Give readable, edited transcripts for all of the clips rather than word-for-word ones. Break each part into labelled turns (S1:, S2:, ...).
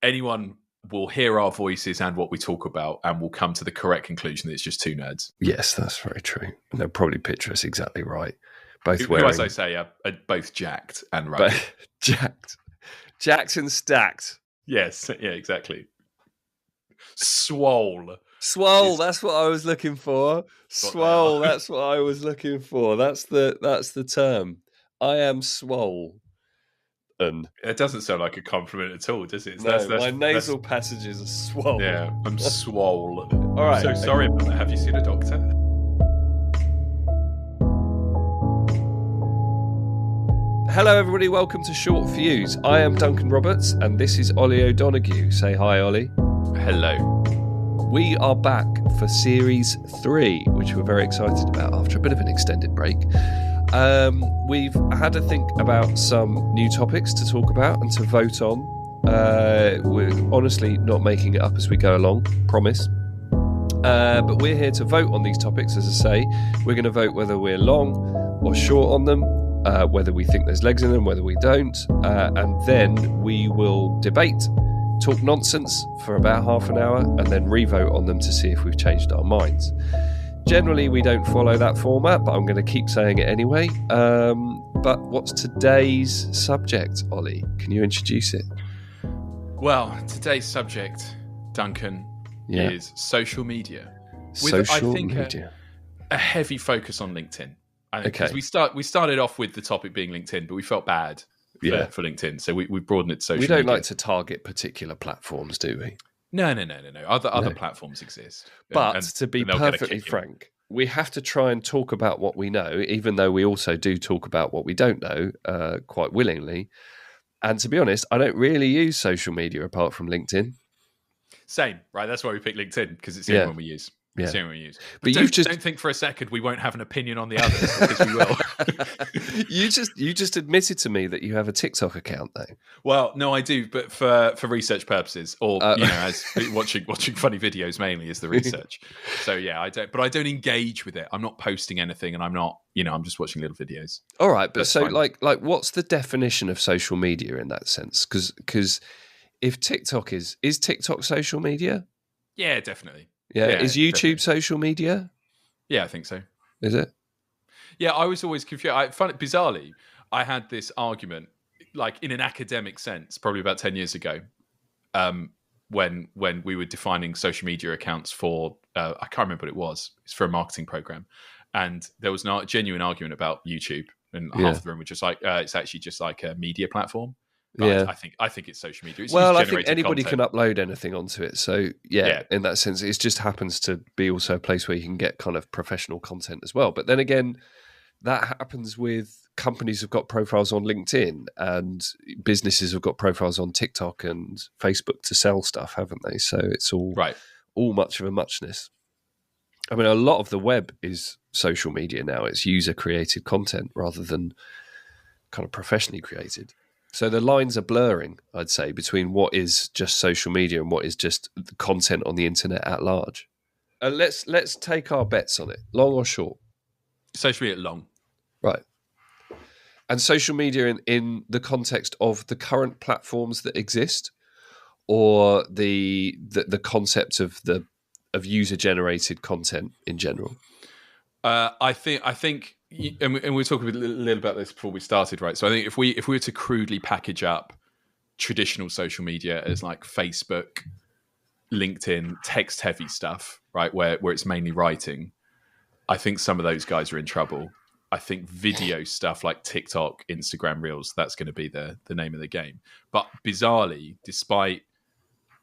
S1: anyone will hear our voices and what we talk about and will come to the correct conclusion that it's just two nerds.
S2: Yes, that's very true. And they'll probably picture us exactly right. Both
S1: Who,
S2: wearing...
S1: as I say, are both jacked and rugged.
S2: Jacked and stacked.
S1: Yes, yeah, exactly. Swole.
S2: That's what I was looking for. Swole, that's what I was looking for. That's the term. I am swole.
S1: It doesn't sound like a compliment at all, does it?
S2: No, my nasal passages are swole.
S1: Yeah, I'm swole.
S2: All right.
S1: So sorry about that. Have you seen a doctor?
S2: Hello, everybody. Welcome to Short Fuse. I am Duncan Roberts, and this is Ollie O'Donoghue. Say hi, Ollie.
S1: Hello.
S2: We are back for Series 3, which we're very excited about after a bit of an extended break. We've had to think about some new topics to talk about and to vote on. We're honestly not making it up as we go along, promise. But we're here to vote on these topics, as I say. We're going to vote whether we're long or short on them, whether we think there's legs in them, whether we don't. And then we will debate, talk nonsense for about half an hour, and then re-vote on them to see if we've changed our minds. Generally, we don't follow that format, but I'm going to keep saying it anyway. But what's today's subject, Ollie? Can you introduce it?
S1: Well, today's subject, Duncan, is social media. With,
S2: social media.
S1: A heavy focus on LinkedIn.
S2: Okay.
S1: We started off with the topic being LinkedIn, but we felt bad for LinkedIn, so we broadened it to social media.
S2: We don't like to target particular platforms, do we?
S1: No. Other platforms exist.
S2: But to be perfectly frank, we have to try and talk about what we know, even though we also do talk about what we don't know quite willingly. And to be honest, I don't really use social media apart from LinkedIn.
S1: Same, right? That's why we picked LinkedIn, because it's the only one we use. It's the only one we use. But don't think for a second we won't have an opinion on the others, because we will.
S2: You just admitted to me that you have a TikTok account, though.
S1: Well, no, I do, but for research purposes, or as watching funny videos mainly is the research. So yeah, I don't engage with it. I'm not posting anything, and I'm not, I'm just watching little videos.
S2: All right, but so like what's the definition of social media in that sense? Because if TikTok is TikTok social media?
S1: Yeah, definitely.
S2: Yeah, is YouTube definitely social media?
S1: Yeah, I think so.
S2: Is it?
S1: Yeah, I was always confused. Bizarrely, I had this argument, like in an academic sense, probably about 10 years ago, when we were defining social media accounts for, I can't remember what it was. It's for a marketing program. And there was a genuine argument about YouTube. And half of the room were just like, it's actually just like a media platform. But I think it's social media.
S2: I think anybody can upload anything onto it. So in that sense, it just happens to be also a place where you can get kind of professional content as well. But then again, that happens with companies who've got profiles on LinkedIn, and businesses have got profiles on TikTok and Facebook to sell stuff, haven't they? So it's all much of a muchness. I mean, a lot of the web is social media now. It's user-created content rather than kind of professionally created. So the lines are blurring, I'd say, between what is just social media and what is just the content on the internet at large. Let's take our bets on it, long or short.
S1: Social media long.
S2: Right. And social media in the context of the current platforms that exist, or the concept of user-generated content in general?
S1: I think, and we were talking a little about this before we started, right? So I think if we were to crudely package up traditional social media as like Facebook, LinkedIn, text-heavy stuff, right, where it's mainly writing, I think some of those guys are in trouble. I think video stuff like TikTok, Instagram Reels, that's going to be the name of the game. But bizarrely, despite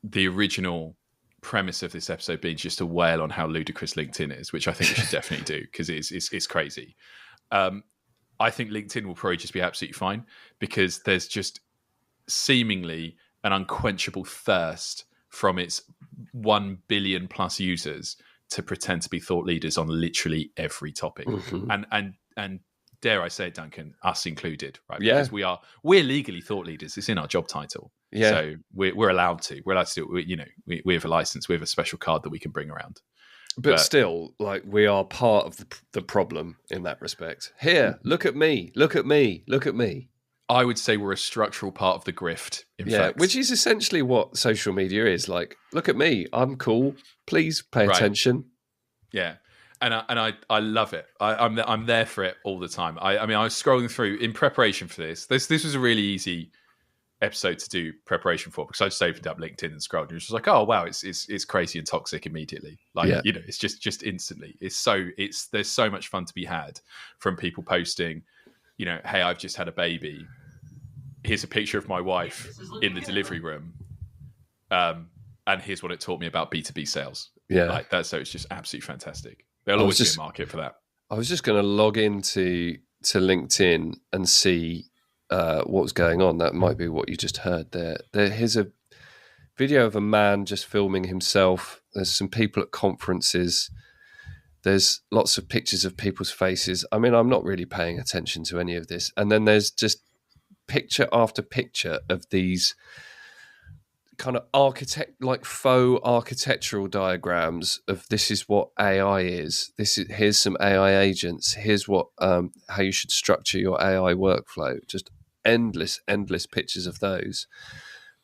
S1: the original premise of this episode being just a wail on how ludicrous LinkedIn is, which I think we should definitely do, because it's crazy. I think LinkedIn will probably just be absolutely fine, because there's just seemingly an unquenchable thirst from its 1 billion plus users to pretend to be thought leaders on literally every topic. Mm-hmm. And dare I say it, Duncan, us included, right?
S2: Yeah.
S1: Because we're legally thought leaders. It's in our job title.
S2: Yeah.
S1: So we're allowed to. We're allowed to do it. We have a license. We have a special card that we can bring around.
S2: But still, like, we are part of the problem in that respect. Here, look at me. Look at me. Look at me.
S1: I would say we're a structural part of the grift. In fact,
S2: which is essentially what social media is. Like, look at me, I'm cool. Please pay attention.
S1: Yeah, and I love it. I'm there for it all the time. I mean, I was scrolling through in preparation for this. This was a really easy episode to do preparation for, because I just opened up LinkedIn and scrolled, and it was just like, oh wow, it's crazy and toxic immediately. Like, you know, it's just instantly. There's so much fun to be had from people posting, you know, hey, I've just had a baby. Here's a picture of my wife in the delivery room. And here's what it taught me about B2B sales.
S2: Yeah.
S1: Like that. So it's just absolutely fantastic. There'll always be a market for that.
S2: I was just going to log into LinkedIn and see what was going on. That might be what you just heard there. Here's a video of a man just filming himself. There's some people at conferences. There's lots of pictures of people's faces. I mean, I'm not really paying attention to any of this. And then there's just picture after picture of these kind of faux architectural diagrams of this is what AI is. Here's some AI agents. Here's what how you should structure your AI workflow. Just endless pictures of those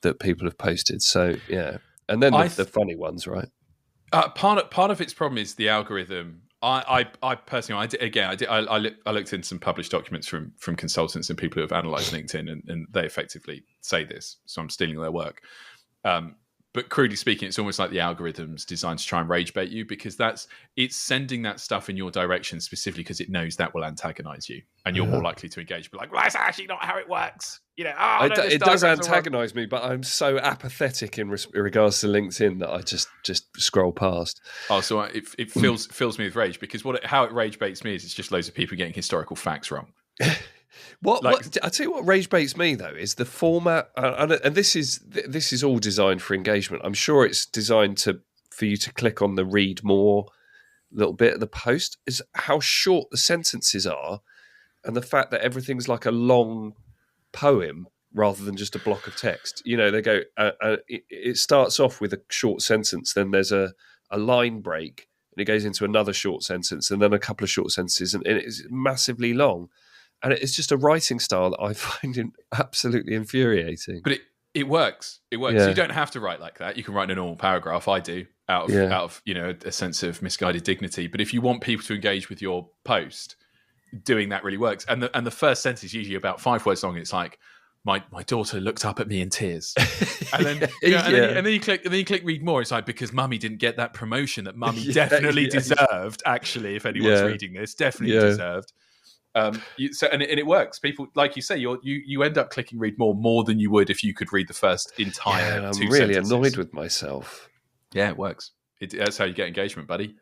S2: that people have posted. So yeah, and then the funny ones, right?
S1: Part of its problem is the algorithm. I personally, I looked in some published documents from consultants and people who have analysed LinkedIn, and they effectively say this. So I'm stealing their work. But crudely speaking, it's almost like the algorithm's designed to try and rage bait you, because it's sending that stuff in your direction specifically because it knows that will antagonize you, and you're more likely to engage. But like, well, that's actually not how it works. You know,
S2: it does antagonize me, but I'm so apathetic in regards to LinkedIn that I just scroll past.
S1: Oh, so it fills me with rage, because how it rage baits me is it's just loads of people getting historical facts wrong.
S2: What I tell you what rage baits me though is the format, and this is all designed for engagement. I'm sure it's designed for you to click on the read more little bit of the post, is how short the sentences are, and the fact that everything's like a long poem rather than just a block of text. You know, they go it starts off with a short sentence, then there's a line break, and it goes into another short sentence, and then a couple of short sentences, and it's massively long. And it's just a writing style that I find absolutely infuriating.
S1: But it works. It works. Yeah. You don't have to write like that. You can write in a normal paragraph. I do out of you know, a sense of misguided dignity. But if you want people to engage with your post, doing that really works. And the first sentence is usually about 5 words long. It's like, my daughter looked up at me in tears, and then and then you click read more. It's like, because mummy didn't get that promotion that mummy definitely deserved. Actually, if anyone's reading this, definitely deserved. And it works. People, like you say, you end up clicking read more than you would if you could read the first entire.
S2: I'm really annoyed with myself.
S1: Yeah, it works. That's how you get engagement, buddy.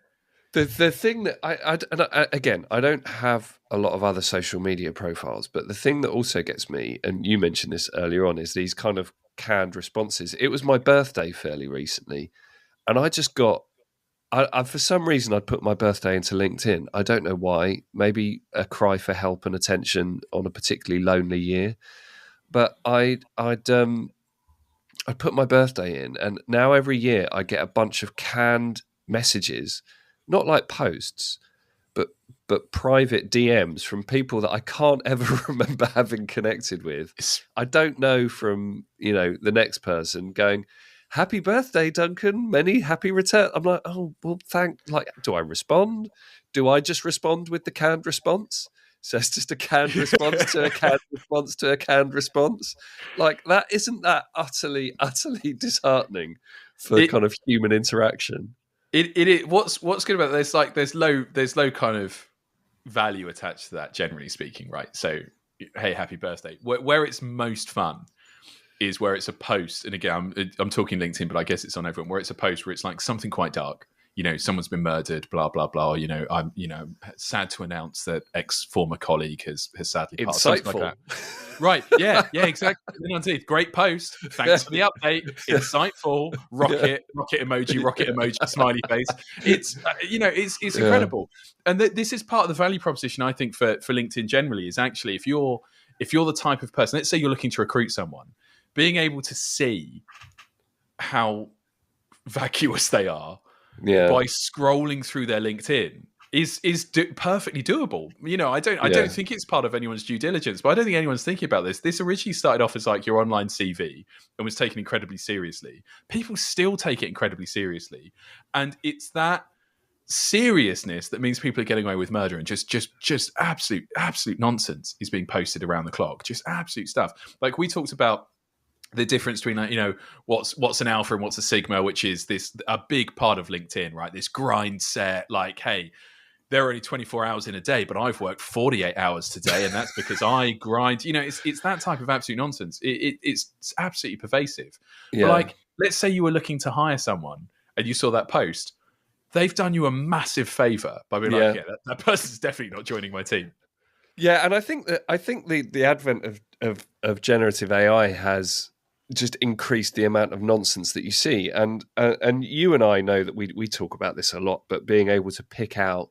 S2: The thing that I don't have a lot of other social media profiles, but the thing that also gets me, and you mentioned this earlier on, is these kind of canned responses. It was my birthday fairly recently, and I just got. I for some reason, I'd put my birthday into LinkedIn. I don't know why. Maybe a cry for help and attention on a particularly lonely year. But I'd put my birthday in, and now every year I get a bunch of canned messages, not like posts, but private DMs from people that I can't ever remember having connected with. I don't know from, the next person going, happy birthday, Duncan. Many happy returns. I'm like, oh, well, do I respond? Do I just respond with the canned response? So it's just a canned response to a canned response to a canned response. Like, that isn't that utterly disheartening for kind of human interaction.
S1: What's good about it, there's low kind of value attached to that, generally speaking, right? So, hey, happy birthday. Where it's most fun is where it's a post, and again, I'm talking LinkedIn, but I guess it's on everyone, where it's a post where it's like something quite dark. Someone's been murdered, blah, blah, blah. I'm, sad to announce that former colleague has sadly passed.
S2: Insightful.
S1: Like that. Right. Yeah, exactly. Great post. Thanks for the update. Insightful. Rocket emoji, smiley face. It's, it's incredible. And this is part of the value proposition, I think, for LinkedIn generally, is actually, if you're the type of person, let's say you're looking to recruit someone, being able to see how vacuous they are by scrolling through their LinkedIn perfectly doable. I don't think it's part of anyone's due diligence, but I don't think anyone's thinking about this. This originally started off as like your online CV and was taken incredibly seriously. People still take it incredibly seriously, and it's that seriousness that means people are getting away with murder, and just absolute nonsense is being posted around the clock. Just absolute stuff. Like we talked about the difference between what's an alpha and what's a sigma, which is a big part of LinkedIn, right? This grind set, like, hey, there are only 24 hours in a day, but I've worked 48 hours today, and that's because I grind. It's that type of absolute nonsense. It's absolutely pervasive. Yeah. But like, let's say you were looking to hire someone and you saw that post. They've done you a massive favor by being like, yeah, that person's definitely not joining my team.
S2: Yeah, and I think the advent of generative AI has just increased the amount of nonsense that you see, and you and I know that we talk about this a lot, but being able to pick out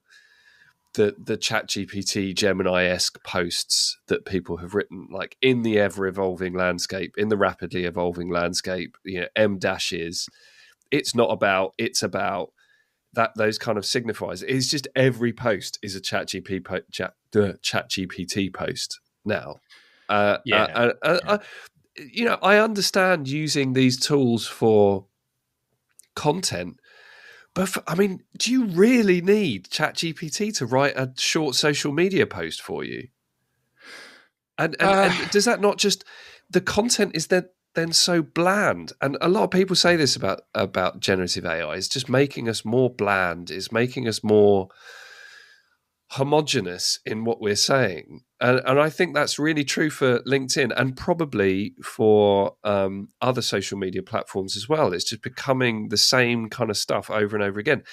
S2: the ChatGPT Gemini-esque posts that people have written, like in the ever evolving landscape, in the rapidly evolving landscape, M dashes. It's about that, those kind of signifiers. It's just every post is a ChatGPT post now. I understand using these tools for content, but do you really need ChatGPT to write a short social media post for you? And does that not just, the content is then so bland? And a lot of people say this about generative AI. It's just making us more bland. It's making us more homogenous in what we're saying. And I think that's really true for LinkedIn and probably for other social media platforms as well. It's just becoming the same kind of stuff over and over again.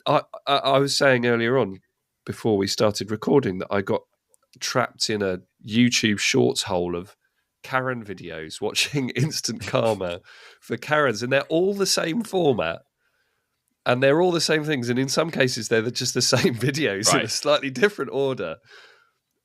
S2: I was saying earlier on, before we started recording, that I got trapped in a YouTube Shorts hole of Karen videos, watching Instant Karma for Karens, and they're all the same format. And they're all the same things. And in some cases, they're just the same videos in a slightly different order.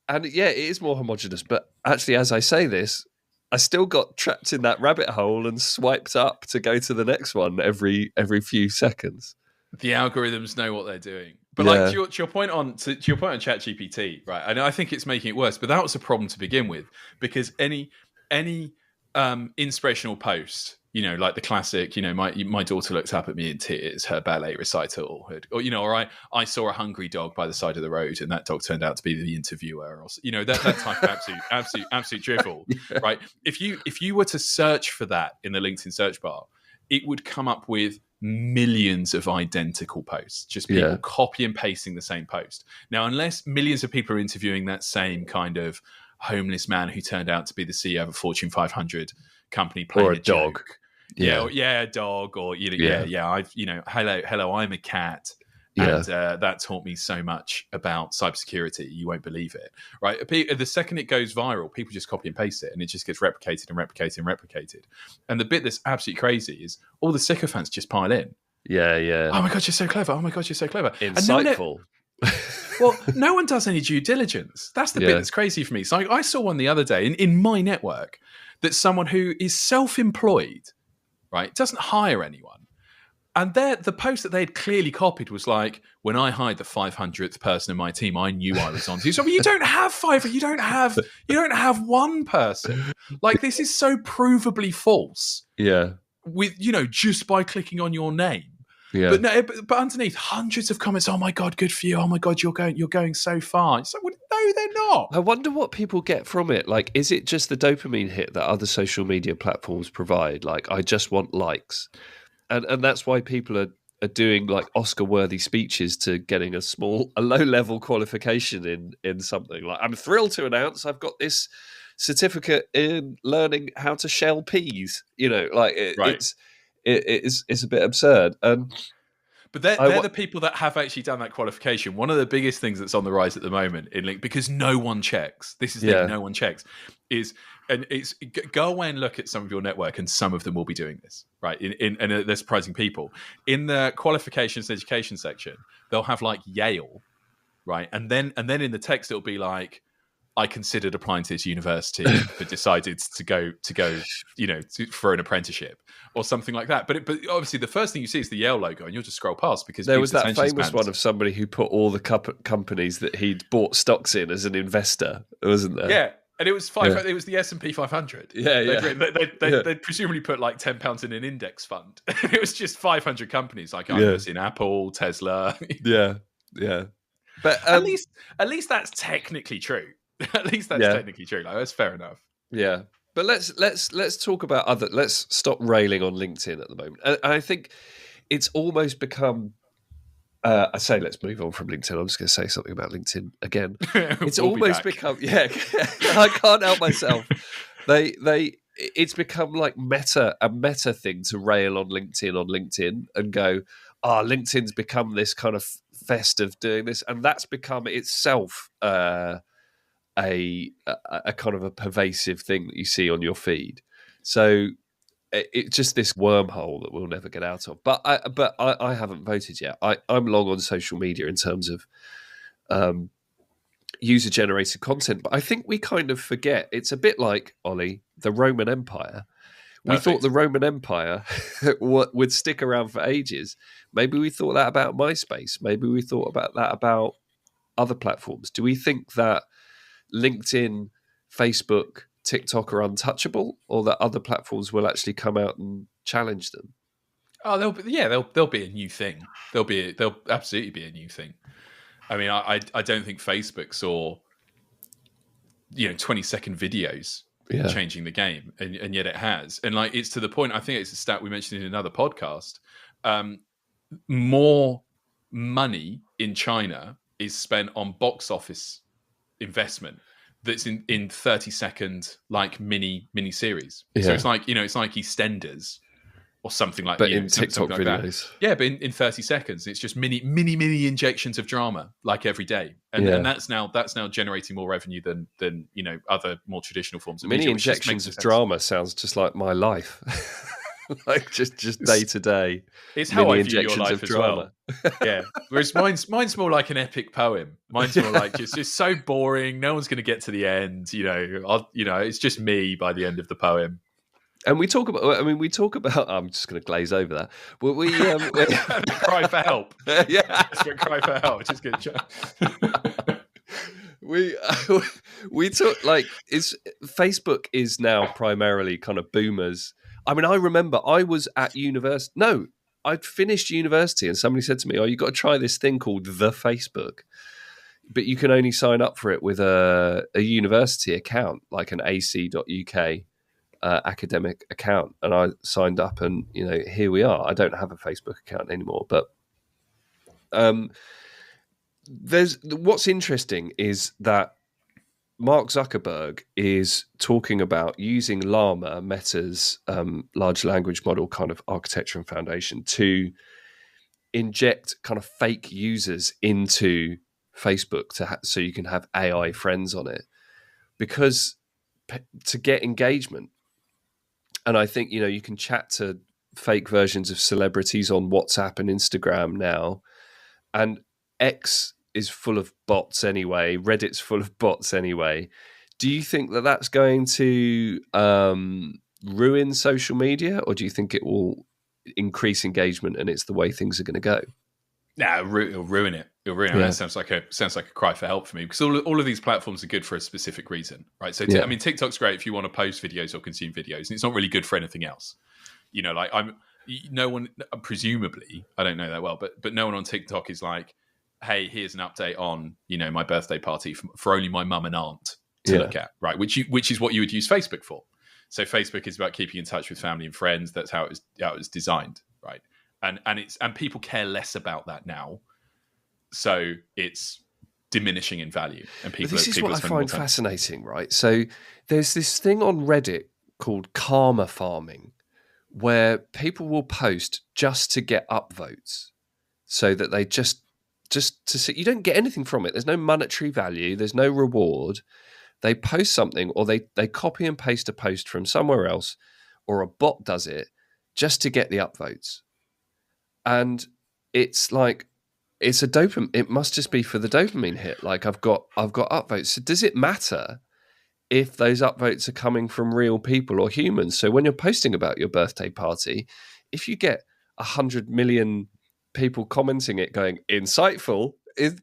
S2: And yeah, it is more homogenous. But actually, as I say this, I still got trapped in that rabbit hole and swiped up to go to the next one every few seconds.
S1: The algorithms know what they're doing. But like to your point on ChatGPT, right? And I think it's making it worse. But that was a problem to begin with, because any inspirational post, like the classic, my daughter looked up at me in tears, her ballet recital, or I saw a hungry dog by the side of the road, and that dog turned out to be the interviewer, or that type of absolute drivel, right? If you were to search for that in the LinkedIn search bar, it would come up with millions of identical posts, just people copy and pasting the same post. Now, unless millions of people are interviewing that same kind of homeless man who turned out to be the CEO of a Fortune 500 company playing
S2: or a dog.
S1: Joke. A dog, or hello, I'm a cat, and that taught me so much about cybersecurity. You won't believe it, right? The second it goes viral, people just copy and paste it, and it just gets replicated and replicated and replicated. And the bit that's absolutely crazy is all the sycophants just pile in.
S2: Yeah.
S1: Oh my god, you're so clever! Oh my god, you're so clever!
S2: Insightful.
S1: No one does any due diligence. That's the bit that's crazy for me. So I saw one the other day in my network that someone who is self-employed, right, doesn't hire anyone. And the post that they'd clearly copied was like, when I hired the 500th person in my team, I knew I was on to. So you don't have 500. You don't have one person. Like, this is so provably false.
S2: Yeah.
S1: With, just by clicking on your name.
S2: Yeah.
S1: But underneath, hundreds of comments. Oh my god, good for you. Oh my god, you're going so far. So no, they're not.
S2: I wonder what people get from it. Like, is it just the dopamine hit that other social media platforms provide? Like, I just want likes, and that's why people are doing like Oscar-worthy speeches to getting a low-level qualification in something. Like, I'm thrilled to announce I've got this certificate in learning how to shell peas. It's a bit absurd.
S1: But they're the people that have actually done that qualification. One of the biggest things that's on the rise at the moment in LinkedIn, because no one checks, no one checks, go away and look at some of your network, and some of them will be doing this, right? And they're surprising people. In the qualifications and education section, they'll have like Yale, right? And then in the text, it'll be like, I considered applying to this university, but decided to go, for an apprenticeship or something like that. But obviously, the first thing you see is the Yale logo, and you'll just scroll past because
S2: there was that
S1: attention
S2: famous
S1: spans.
S2: one of somebody who put all the companies that he'd bought stocks in as an investor, wasn't there?
S1: Yeah. And it was It was the S&P 500.
S2: Yeah,
S1: They'd presumably put like £10 in an index fund. It was just 500 companies, like I was in Apple, Tesla.
S2: Yeah. But
S1: at least that's technically true. At least that's technically true. Like, that's fair enough.
S2: Yeah. But let's talk about let's stop railing on LinkedIn at the moment. And I think it's almost become. I say let's move on from LinkedIn. I'm just going to say something about LinkedIn again. It's almost become I can't help myself. It's become like a meta thing to rail on LinkedIn and go, LinkedIn's become this kind of fest of doing this, and that's become itself a kind of a pervasive thing that you see on your feed. So it's just this wormhole that we'll never get out of. But I haven't voted yet. I'm long on social media in terms of user-generated content. But I think we kind of forget. It's a bit like, Ollie, the Roman Empire. We thought the Roman Empire would stick around for ages. Maybe we thought that about MySpace. Maybe we thought about that about other platforms. Do we think that LinkedIn, Facebook, TikTok are untouchable, or that other platforms will actually come out and challenge them?
S1: Oh, there'll be a new thing. There'll absolutely be a new thing. I mean, I don't think Facebook saw 20-second videos changing the game, and yet it has. And like, it's to the point. I think it's a stat we mentioned in another podcast. More money in China is spent on box office investment that's in 30-second like mini series. So it's like EastEnders or something like that.
S2: But in TikTok videos.
S1: That. Yeah, but in 30 seconds, it's just mini injections of drama like every day. And that's now generating more revenue than other more traditional forms of
S2: mini
S1: media.
S2: Injections of drama sounds just like my life. Like just day to day.
S1: It's how I view your life as well. Yeah. Whereas mine's more like an epic poem. Mine's more like just so boring. No one's going to get to the end. It's just me by the end of the poem.
S2: And we talk about. I'm just going to glaze over that. But we
S1: cry for help.
S2: Yeah,
S1: cry for help. Just get.
S2: We talk like Facebook is now primarily kind of boomers. I mean, I remember I was at university. No, I'd finished university, and somebody said to me, "Oh, you got to try this thing called the Facebook, but you can only sign up for it with a university account, like an ac.uk academic account." And I signed up, and here we are. I don't have a Facebook account anymore, but what's interesting is that Mark Zuckerberg is talking about using Llama, Meta's large language model kind of architecture and foundation, to inject kind of fake users into Facebook so you can have AI friends on it, because to get engagement. And I think, you can chat to fake versions of celebrities on WhatsApp and Instagram now. And X is full of bots anyway. Reddit's full of bots anyway. Do you think that that's going to ruin social media, or do you think it will increase engagement and it's the way things are going to go?
S1: Nah, it'll ruin it. It'll ruin it. That sounds like a cry for help for me, because all of these platforms are good for a specific reason, right? So, I mean, TikTok's great if you want to post videos or consume videos, and it's not really good for anything else. No one, presumably, I don't know that well, but no one on TikTok is like, hey, here's an update on, my birthday party for only my mum and aunt to look at, right? Which is what you would use Facebook for. So Facebook is about keeping in touch with family and friends. That's how it was designed, right? And people care less about that now, so it's diminishing in value. And
S2: this is what I find fascinating, right? So there's this thing on Reddit called karma farming, where people will post just to get upvotes, so that they just to see. You don't get anything from it. There's no monetary value. There's no reward. They post something, or they copy and paste a post from somewhere else, or a bot does it just to get the upvotes. And it's like, it's a dopamine. It must just be for the dopamine hit. Like I've got upvotes. So does it matter if those upvotes are coming from real people or humans? So when you're posting about your birthday party, if you get 100 million people commenting it, going insightful,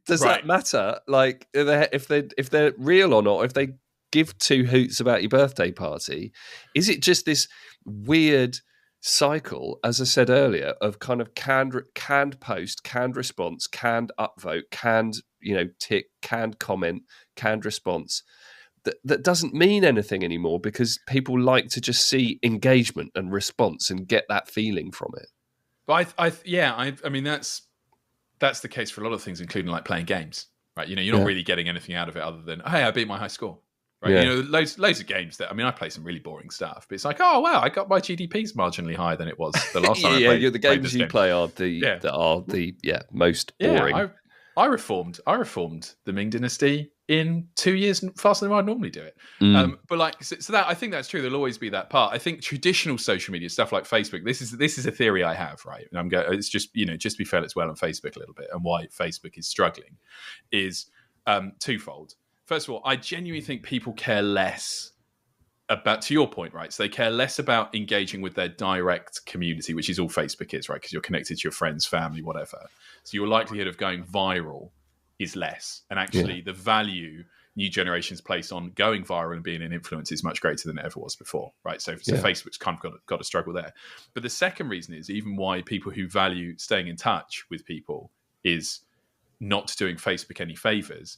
S2: does that matter? Like if they're real or not? If they give two hoots about your birthday party, is it just this weird cycle, as I said earlier, of kind of canned post, canned response, canned upvote, canned tick, canned comment, canned response, that doesn't mean anything anymore because people like to just see engagement and response and get that feeling from it.
S1: But I mean that's the case for a lot of things, including like playing games, right? You're not really getting anything out of it other than, hey, I beat my high score. Right? Yeah. Loads of games that, I mean, I play some really boring stuff, but it's like, oh wow, I got my GDPs marginally higher than it was the last time.
S2: The games you play are the most boring.
S1: Yeah, I reformed the Ming Dynasty in 2 years faster than I'd normally do it. But like, so that I think that's true. There'll always be that part. I think traditional social media stuff like Facebook. This is a theory I have, right? And it's just just to be fair, it's well on Facebook a little bit, and why Facebook is struggling is twofold. First of all, I genuinely think people care less about, to your point, right? So they care less about engaging with their direct community, which is all Facebook is, right? Because you're connected to your friends, family, whatever. So your likelihood of going viral is less. And actually the value new generations place on going viral and being an influence is much greater than it ever was before, right? So Facebook's kind of got a struggle there. But the second reason is even why people who value staying in touch with people is not doing Facebook any favors,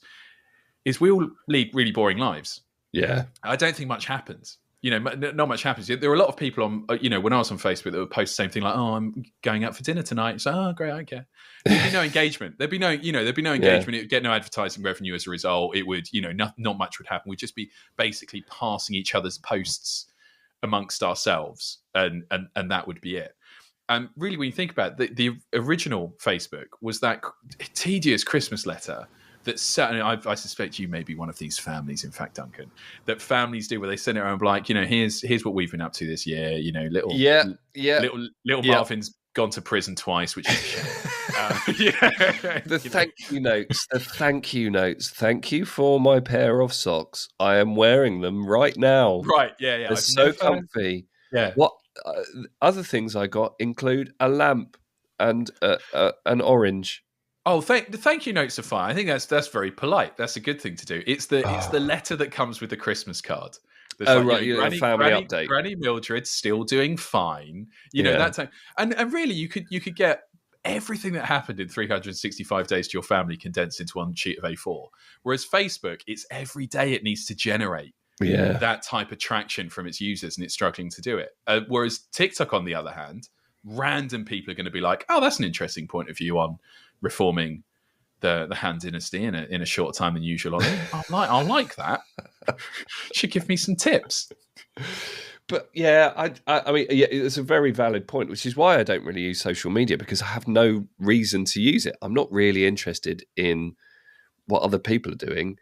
S1: is we all lead really boring lives.
S2: Yeah.
S1: I don't think much happens. Not much happens. There are a lot of people on, when I was on Facebook that would post the same thing like, oh, I'm going out for dinner tonight. So, oh, great, I don't care. There'd be no engagement. There'd be no engagement. It would get no advertising revenue as a result. It would, not much would happen. We'd just be basically passing each other's posts amongst ourselves. And that would be it. And really, when you think about it, the original Facebook was that tedious Christmas letter that certainly, I suspect you may be one of these families, in fact, Duncan, that families do where they send it around like, here's what we've been up to this year. Little Marvin's gone to prison twice, which is
S2: the thank you notes. Thank you for my pair of socks. I am wearing them right now.
S1: Right, yeah.
S2: They're so comfy.
S1: Yeah.
S2: What other things I got include a lamp and an orange.
S1: Oh, thank you notes are fine. I think that's very polite. That's a good thing to do. It's the letter that comes with the Christmas card.
S2: Right, family update.
S1: Granny Mildred's still doing fine. That time, and really, you could get everything that happened in 365 days to your family condensed into one sheet of A4. Whereas Facebook, it's every day it needs to generate that type of traction from its users, and it's struggling to do it. Whereas TikTok, on the other hand, random people are going to be like, oh, that's an interesting point of view on reforming the Han Dynasty in a shorter time than usual. I like that. Should give me some tips.
S2: But I mean, it's a very valid point, which is why I don't really use social media, because I have no reason to use it. I'm not really interested in what other people are doing,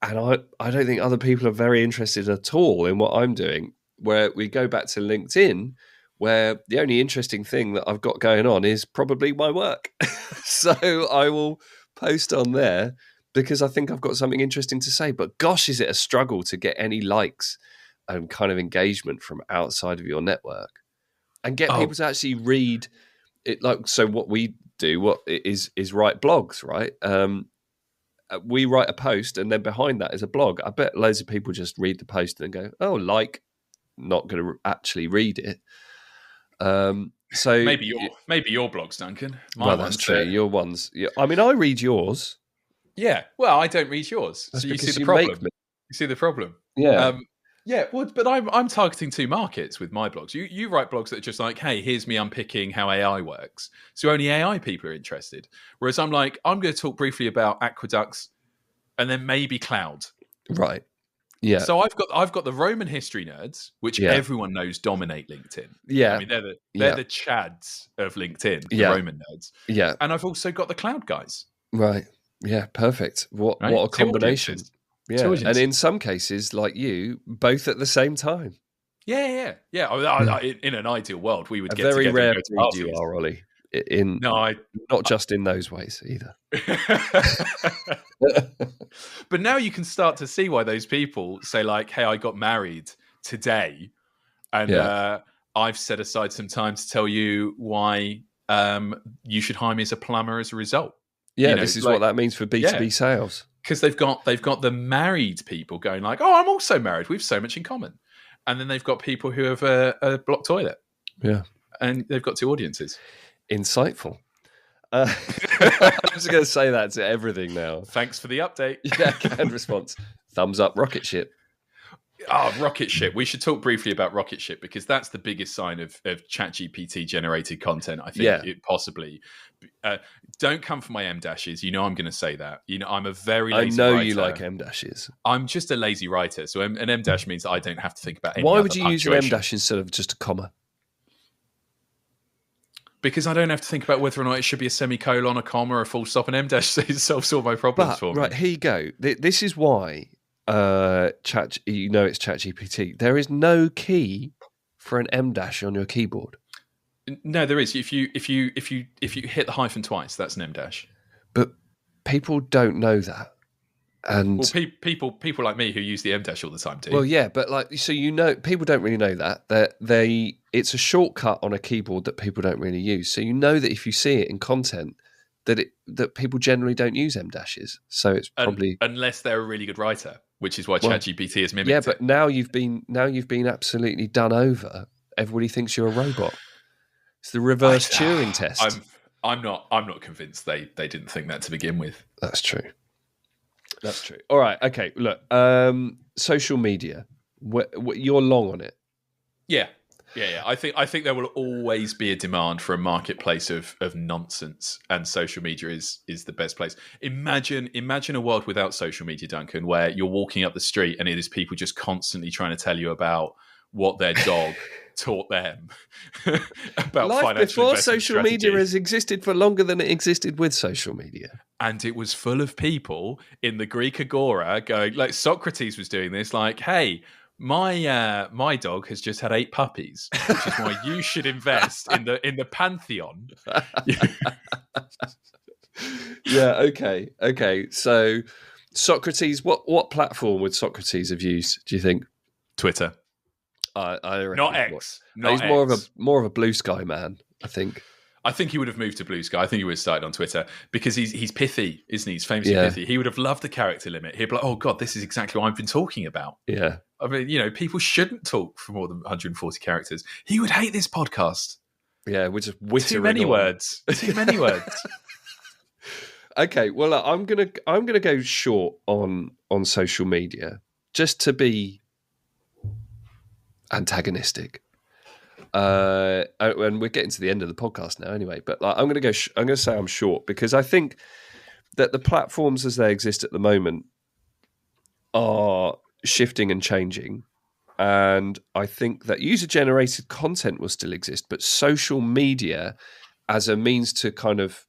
S2: and I don't think other people are very interested at all in what I'm doing. Where we go back to LinkedIn, where the only interesting thing that I've got going on is probably my work. So I will post on there because I think I've got something interesting to say. But gosh, is it a struggle to get any likes and kind of engagement from outside of your network and get people to actually read it. Like, so what we do is write blogs, right? We write a post and then behind that is a blog. I bet loads of people just read the post and go, oh, not going to actually read it. So
S1: maybe your blogs, Duncan.
S2: That's true. Your ones. Yeah. I mean, I read yours.
S1: Yeah. Well, I don't read yours.
S2: That's
S1: so you see the
S2: you
S1: problem.
S2: Make me.
S1: You see the problem.
S2: Yeah.
S1: Well, but I'm targeting two markets with my blogs. You write blogs that are just like, hey, here's me unpicking how AI works. So only AI people are interested. Whereas I'm like, I'm going to talk briefly about aqueducts and then maybe cloud.
S2: Right. Yeah.
S1: So I've got the Roman history nerds, which everyone knows dominate LinkedIn.
S2: Yeah.
S1: I mean, they're the Chads of LinkedIn, the Roman nerds.
S2: Yeah.
S1: And I've also got the cloud guys.
S2: Right. Yeah. Perfect. What a combination. Yeah. And in some cases, like you, both at the same time.
S1: Yeah. In an ideal world, we would get
S2: very
S1: together
S2: rare
S1: and go to
S2: breed you are, Ollie. in
S1: No,
S2: not just in those ways either.
S1: But now you can start to see why those people say like, "Hey, I got married today, and I've set aside some time to tell you why you should hire me as a plumber as a result."
S2: Yeah, this is what that means for B2B sales.
S1: Because they've got the married people going like, "Oh, I'm also married. We have so much in common," and then they've got people who have a blocked toilet.
S2: Yeah,
S1: and they've got two audiences.
S2: Insightful. I'm just going to say that to everything now.
S1: Thanks for the update.
S2: Yeah, canned response. Thumbs up, rocket ship.
S1: Oh, rocket ship. We should talk briefly about rocket ship because that's the biggest sign of ChatGPT generated content. I think it possibly. Don't come for my M dashes. You know I'm going to say that. You know I'm a very lazy writer.
S2: You like M dashes.
S1: I'm just a lazy writer. So an M dash means I don't have to think about any
S2: Why
S1: other
S2: would you use an M dash instead of just a comma?
S1: Because I don't have to think about whether or not it should be a semicolon, a comma, or a full stop. An M dash solves all my problems for me.
S2: Right, here you go. This is why it's ChatGPT. There is no key for an M dash on your keyboard.
S1: No, there is. If you hit the hyphen twice, that's an M dash.
S2: But people don't know that. And
S1: people like me who use the M dash all the time too.
S2: Well, yeah, but people don't really know that it's a shortcut on a keyboard that people don't really use. So you know that if you see it in content, that people generally don't use M dashes. So it's probably
S1: unless they're a really good writer, which is why ChatGPT is mimicked.
S2: Yeah, but now you've been absolutely done over. Everybody thinks you're a robot. It's the reverse Turing test.
S1: I'm not convinced they didn't think that to begin with.
S2: That's true. That's true. All right. Okay. Look, social media. You're long on it.
S1: Yeah. I think there will always be a demand for a marketplace of nonsense, and social media is the best place. Imagine a world without social media, Duncan, where you're walking up the street and it is people just constantly trying to tell you about what their dog taught them about
S2: life
S1: financial
S2: before
S1: investment
S2: social
S1: strategy.
S2: media has existed for longer than it existed with social media.
S1: And it was full of people in the Greek agora going, like Socrates was doing this, like, hey, my dog has just had 8 puppies, which is why you should invest in the pantheon.
S2: Yeah, okay. So Socrates, what platform would Socrates have used, do you think?
S1: Twitter.
S2: I reckon
S1: not X.
S2: He's more of a Blue Sky man, I think.
S1: I think he would have moved to Blue Sky. I think he would have started on Twitter because he's pithy, isn't he? He's famously pithy. He would have loved the character limit. He'd be like, oh God, this is exactly what I've been talking about.
S2: Yeah.
S1: I mean, people shouldn't talk for more than 140 characters. He would hate this podcast.
S2: Yeah, we're just whittering
S1: Too many words. Too many words.
S2: Okay, well, I'm gonna go short on social media just to be antagonistic. And we're getting to the end of the podcast now, anyway. But I'm going to say I'm short because I think that the platforms as they exist at the moment are shifting and changing, and I think that user-generated content will still exist, but social media as a means to kind of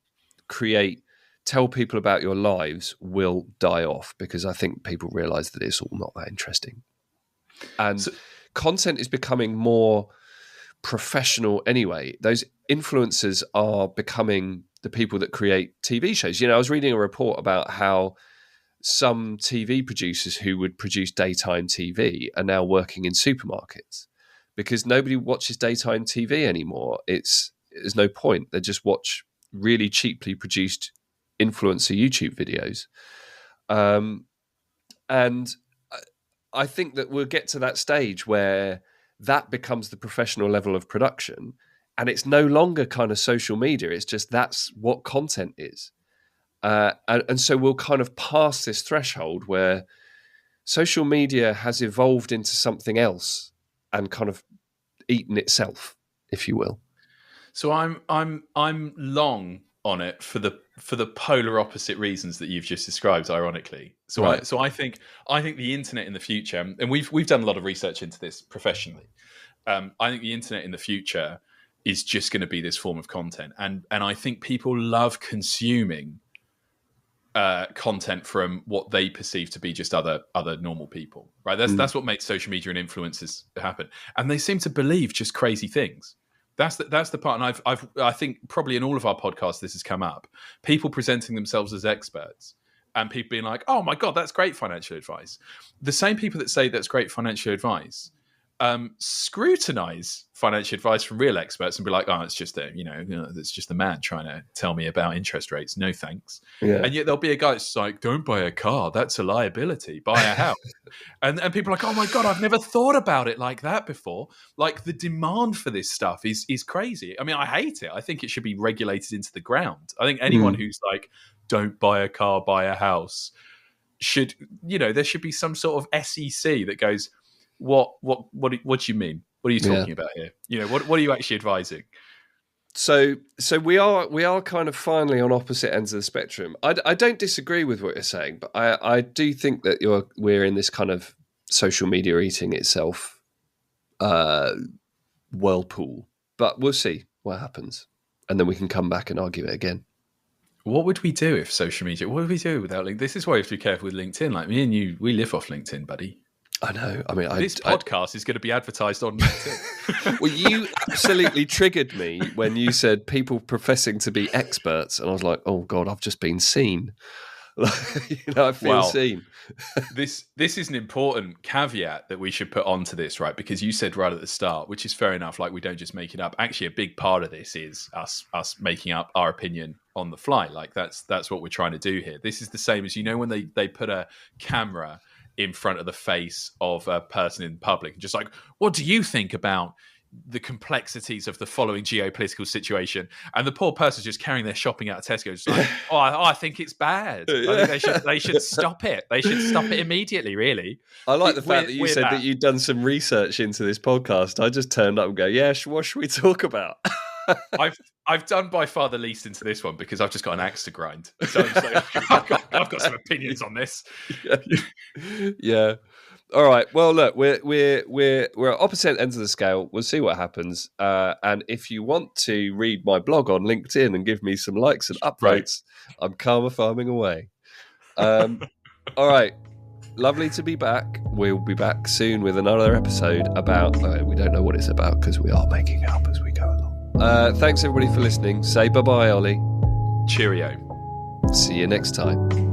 S2: tell people about your lives will die off because I think people realise that it's all not that interesting, and content is becoming more professional anyway. Those influencers are becoming the people that create TV shows. I was reading a report about how some TV producers who would produce daytime TV are now working in supermarkets because nobody watches daytime TV anymore. There's no point. They just watch really cheaply produced influencer YouTube videos. And I think that we'll get to that stage where that becomes the professional level of production, and it's no longer kind of social media. It's just that's what content is. And so we'll kind of pass this threshold where social media has evolved into something else and kind of eaten itself, if you will.
S1: So I'm long on it for the polar opposite reasons that you've just described, ironically. So
S2: right.
S1: I think the internet in the future, and we've done a lot of research into this professionally. I think the internet in the future is just going to be this form of content, and I think people love consuming content from what they perceive to be just other normal people, right? That's what makes social media and influencers happen, and they seem to believe just crazy things. That's the part, and I think probably in all of our podcasts this has come up. People presenting themselves as experts, and people being like, "Oh my god, that's great financial advice." The same people that say that's great financial advice scrutinize financial advice from real experts and be like, "Oh, it's just it's just a man trying to tell me about interest rates. No thanks."
S2: Yeah.
S1: And yet there'll be a guy that's like, "Don't buy a car. That's a liability. Buy a house." and people are like, "Oh my god, I've never thought about it like that before." Like the demand for this stuff is crazy. I mean, I hate it. I think it should be regulated into the ground. I think anyone who's like, "Don't buy a car, buy a house," should, there should be some sort of SEC that goes, What do you mean? What are you talking about here? What are you actually advising?
S2: So we are kind of finally on opposite ends of the spectrum. I don't disagree with what you're saying, but I do think that we're in this kind of social media eating itself whirlpool. But we'll see what happens, and then we can come back and argue it again.
S1: What would we do if social media? What would we do without LinkedIn? This is why you have to be careful with LinkedIn. Like me and you, we live off LinkedIn, buddy.
S2: I know. I mean,
S1: this podcast is going to be advertised on LinkedIn.
S2: Well, you absolutely triggered me when you said people professing to be experts, and I was like, "Oh God, I've just been seen." I feel seen.
S1: This is an important caveat that we should put onto this, right? Because you said right at the start, which is fair enough. Like we don't just make it up. Actually, a big part of this is us making up our opinion on the fly. Like that's what we're trying to do here. This is the same as when they put a camera in front of the face of a person in public, just like, what do you think about the complexities of the following geopolitical situation? And the poor person's just carrying their shopping out of Tesco, just like, I think it's bad. I think they should stop it. They should stop it immediately, really.
S2: I like the fact that you said that you'd done some research into this podcast. I just turned up and go, yeah, what should we talk about?
S1: I've done by far the least into this one because I've just got an axe to grind. So I'm just like, I've got some opinions on this.
S2: Yeah. All right. Well, look, we're at opposite ends of the scale. We'll see what happens. And if you want to read my blog on LinkedIn and give me some likes and upvotes, I'm karma farming away. All right. Lovely to be back. We'll be back soon with another episode about. We don't know what it's about because we are making it up as we go along. Thanks everybody for listening. Say bye-bye, Ollie.
S1: Cheerio.
S2: See you next time.